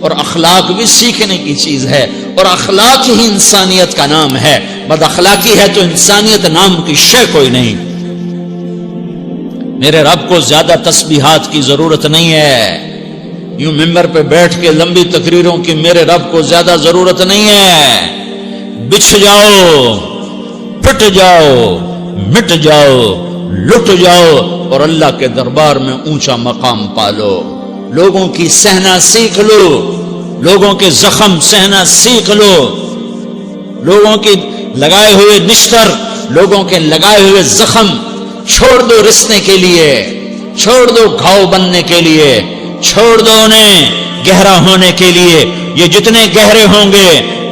اور اخلاق بھی سیکھنے کی چیز ہے، اور اخلاق ہی انسانیت کا نام ہے۔ بد اخلاقی ہے تو انسانیت نام کی شے کوئی نہیں۔ میرے رب کو زیادہ تسبیحات کی ضرورت نہیں ہے، یوں ممبر پہ بیٹھ کے لمبی تقریروں کی میرے رب کو زیادہ ضرورت نہیں ہے۔ بچھ جاؤ، پٹ جاؤ، مٹ جاؤ، لٹ جاؤ اور اللہ کے دربار میں اونچا مقام پالو۔ لوگوں کی سہنا سیکھ لو، لوگوں کے زخم سہنا سیکھ لو، لوگوں کے لگائے ہوئے نشتر، لوگوں کے لگائے ہوئے زخم چھوڑ دو رسنے کے لیے، چھوڑ دو گھاؤ بننے کے لیے، چھوڑ دو انہیں گہرا ہونے کے لیے۔ یہ جتنے گہرے ہوں گے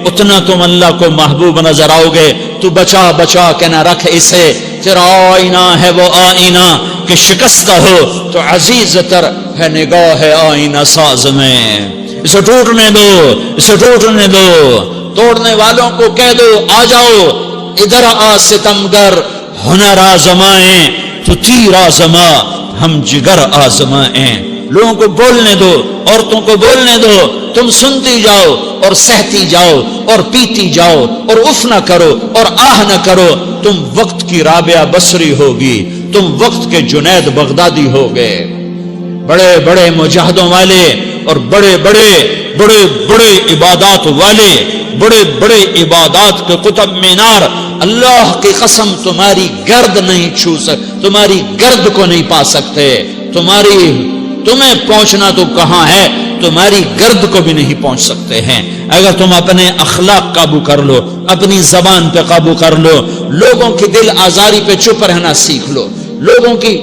اتنا تم اللہ کو محبوب نظر آؤ گے۔ تو بچا بچا کے نہ رکھ اسے، تیرا آئینہ ہے وہ آئینہ کہ شکستہ ہو تو عزیز تر ہے نگاہ آئینہ ساز میں۔ اسے ٹوٹنے دو، اسے ٹوٹنے دو۔ توڑنے والوں کو کہہ دو آ جاؤ ادھر آ ستمگر، ہنر آزمائیں تو تیر آزما، ہم جگر آزمائیں۔ لوگوں کو بولنے دو، عورتوں کو بولنے دو، تم سنتی جاؤ اور سہتی جاؤ اور پیتی جاؤ اور اف نہ کرو اور آہ نہ کرو۔ تم وقت کی رابعہ بصری ہوگی، تم وقت کے جنید بغدادی ہوگے۔ بڑے بڑے مجاہدوں والے اور بڑے بڑے بڑے بڑے عبادات والے، بڑے بڑے عبادات کے قطب مینار، اللہ کی قسم تمہاری گرد نہیں چھو تمہاری گرد کو نہیں پا سکتے۔ تمہیں پہنچنا تو کہاں ہے، تمہاری گرد کو بھی نہیں پہنچ سکتے ہیں۔ اگر تم اپنے اخلاق قابو کر لو، اپنی زبان پہ قابو کر لو، لوگوں کی دل آزاری پہ چپ رہنا سیکھ لو، لوگوں کی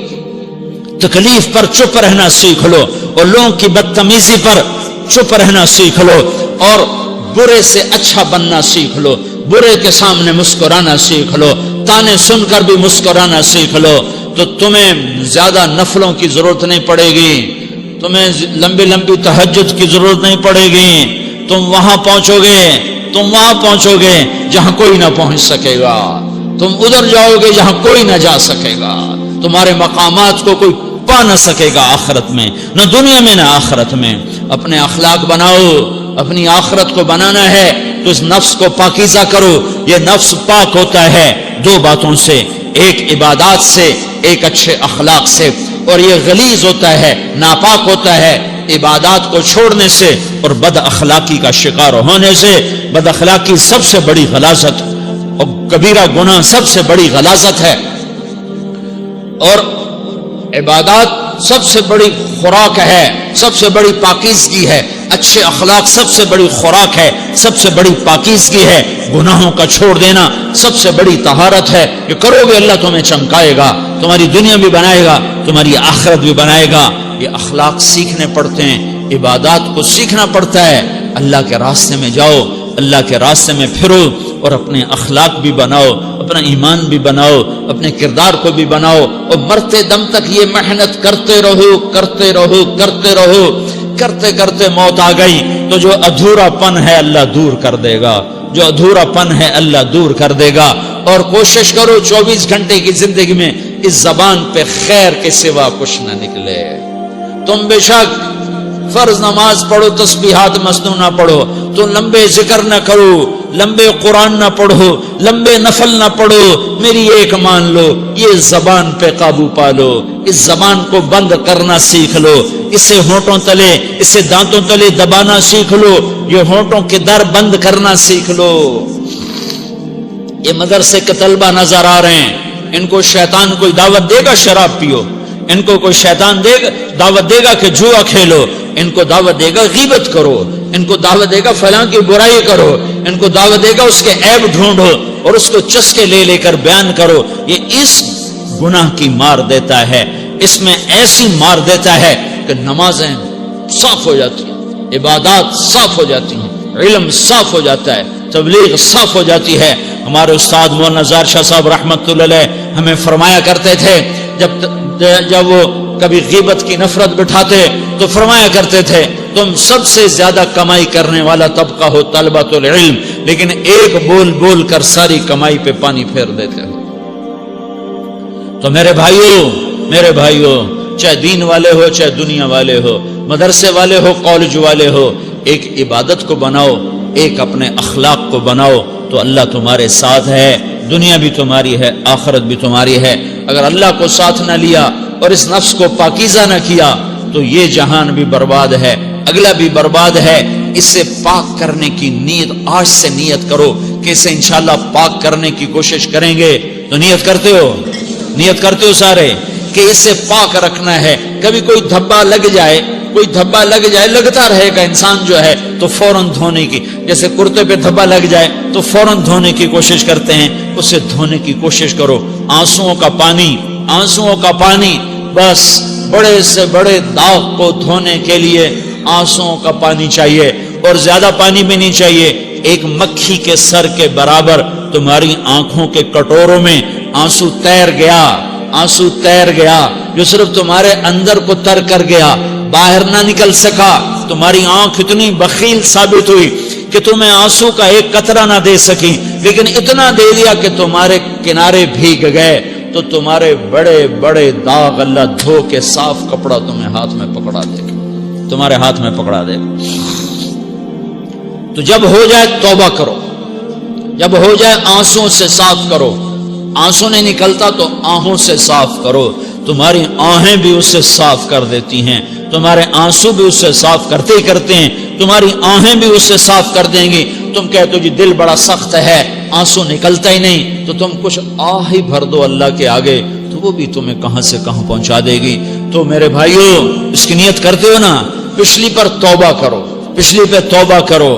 تکلیف پر چپ رہنا سیکھ لو، اور لوگوں کی بدتمیزی پر چپ رہنا سیکھ لو، اور برے سے اچھا بننا سیکھ لو، برے کے سامنے مسکرانا سیکھ لو، تانے سن کر بھی مسکرانا سیکھ لو، تو تمہیں زیادہ نفلوں کی ضرورت نہیں پڑے گی، تمہیں لمبی لمبی تہجد کی ضرورت نہیں پڑے گی۔ تم وہاں پہنچو گے، تم وہاں پہنچو گے جہاں کوئی نہ پہنچ سکے گا، تم ادھر جاؤ گے جہاں کوئی نہ جا سکے گا، تمہارے مقامات کو کوئی پا نہ سکے گا آخرت میں، نہ دنیا میں نہ آخرت میں۔ اپنے اخلاق بناؤ، اپنی آخرت کو بنانا ہے تو اس نفس کو پاکیزہ کرو۔ یہ نفس پاک ہوتا ہے دو باتوں سے، ایک عبادات سے، ایک اچھے اخلاق سے، اور یہ غلیظ ہوتا ہے، ناپاک ہوتا ہے عبادات کو چھوڑنے سے اور بد اخلاقی کا شکار ہونے سے۔ بد اخلاقی سب سے بڑی غلاظت اور کبیرہ گناہ سب سے بڑی غلاظت ہے، اور عبادات سب سے بڑی خوراک ہے، سب سے بڑی پاکیزگی ہے۔ اچھے اخلاق سب سے بڑی خوراک ہے، سب سے بڑی پاکیزگی ہے۔ گناہوں کا چھوڑ دینا سب سے بڑی طہارت ہے۔ یہ کرو گے اللہ تمہیں چمکائے گا، تمہاری دنیا بھی بنائے گا، تمہاری آخرت بھی بنائے گا۔ یہ اخلاق سیکھنے پڑتے ہیں، عبادات کو سیکھنا پڑتا ہے۔ اللہ کے راستے میں جاؤ، اللہ کے راستے میں پھرو، اور اپنے اخلاق بھی بناؤ، اپنا ایمان بھی بناؤ، اپنے کردار کو بھی بناؤ، اور مرتے دم تک یہ محنت کرتے رہو کرتے رہو کرتے رہو۔ کرتے کرتے موت آ گئی تو جو ادھورا پن ہے اللہ دور کر دے گا، جو ادھورا پن ہے اللہ دور کر دے گا۔ اور کوشش کرو 24 گھنٹے کی زندگی میں اس زبان پہ خیر کے سوا کچھ نہ نکلے۔ تم بے شک فرض نماز پڑھو، تسبیحات مسنون نہ پڑھو، تو لمبے ذکر نہ کرو، لمبے قرآن نہ پڑھو، لمبے نفل نہ پڑھو، میری ایک مان لو، یہ زبان پہ قابو پالو، اس زبان کو بند کرنا سیکھ لو، اسے ہونٹوں تلے، اسے دانتوں تلے دبانا سیکھ لو، یہ ہونٹوں کے در بند کرنا سیکھ لو۔ یہ مدرسے کے طلبہ نظر آ رہے ہیں، ان کو شیطان کوئی دعوت دے گا شراب پیو، ان کو کوئی شیطان دعوت دے گا کہ جوا کھیلو، ان کو دعوت دے گا غیبت کرو، ان کو دعوت دے گا فلاں کی برائی کرو، ان کو دعوت دے گا اس کے عیب ڈھونڈو اور اس کو چسکے لے لے کر بیان کرو۔ یہ اس گناہ کی مار دیتا ہے، اس میں ایسی مار دیتا ہے کہ نمازیں صاف ہو جاتی ہیں، عبادات صاف ہو جاتی ہیں، علم صاف ہو جاتا ہے، تبلیغ صاف ہو جاتی ہے۔ ہمارے استاد مولانا زار شاہ صاحب رحمۃ اللہ علیہ ہمیں فرمایا کرتے تھے، جب وہ کبھی غیبت کی نفرت بٹھاتے تو فرمایا کرتے تھے تم سب سے زیادہ کمائی کرنے والا طبقہ ہو طلبۃ العلم، لیکن ایک بول بول کر ساری کمائی پہ پانی پھیر دیتے ہو۔ تو میرے بھائیوں چاہے دین والے ہو چاہے دنیا والے ہو، مدرسے والے ہو کالج والے ہو، ایک عبادت کو بناؤ، ایک اپنے اخلاق کو بناؤ، تو اللہ تمہارے ساتھ ہے، دنیا بھی تمہاری ہے، آخرت بھی تمہاری ہے۔ اگر اللہ کو ساتھ نہ لیا اور اس نفس کو پاکیزہ نہ کیا تو یہ جہان بھی برباد ہے، اگلا بھی برباد ہے۔ اسے پاک کرنے کی نیت آج سے نیت کرو کہ اسے انشاءاللہ پاک کرنے کی کوشش کریں گے۔ تو نیت کرتے ہو سارے کہ اسے پاک رکھنا ہے۔ کبھی کوئی دھبا لگ جائے، لگتا رہے گا انسان جو ہے تو فوراً دھونے کی، جیسے کرتے پہ دھبا لگ جائے تو فوراً دھونے کی کوشش کرتے ہیں، اسے دھونے کی کوشش کرو۔ آنسوؤں کا پانی بس بڑے سے بڑے داغ کو دھونے کے لیے آنسوؤں کا پانی چاہیے، اور زیادہ پانی بھی نہیں چاہیے۔ ایک مکھی کے سر کے برابر تمہاری آنکھوں کے کٹوروں میں آنسو تیر گیا جو صرف تمہارے اندر کو تر کر گیا، باہر نہ نکل سکا۔ تمہاری آنکھ اتنی بخیل ثابت ہوئی کہ تمہیں آنسو کا ایک قطرہ نہ دے سکی، لیکن اتنا دے دیا کہ تمہارے کنارے بھیگ گئے۔ تو تمہارے بڑے بڑے داغ اللہ دھو کے صاف کپڑا تمہیں ہاتھ میں پکڑا دے گا، تمہارے ہاتھ میں پکڑا دے گا۔ تو جب ہو جائے توبہ کرو، جب ہو جائے آنسوں سے صاف کرو۔ آنسو نہیں نکلتا تو آہوں سے صاف کرو، تمہاری آہیں بھی اسے صاف کر دیتی ہیں، تمہارے آنسو بھی اسے صاف کرتے ہی کرتے ہیں، تمہاری آہیں بھی اسے صاف کر دیں گی۔ تم کہتے ہو جی دل بڑا سخت ہے، آنسو نکلتا ہی نہیں، تو تم کچھ آہ ہی بھر دو اللہ کے آگے، تو وہ بھی تمہیں کہاں سے کہاں پہنچا دے گی۔ تو میرے بھائیو، اس کی نیت کرتے ہو نا، پچھلی پر توبہ کرو، پچھلی پہ توبہ کرو۔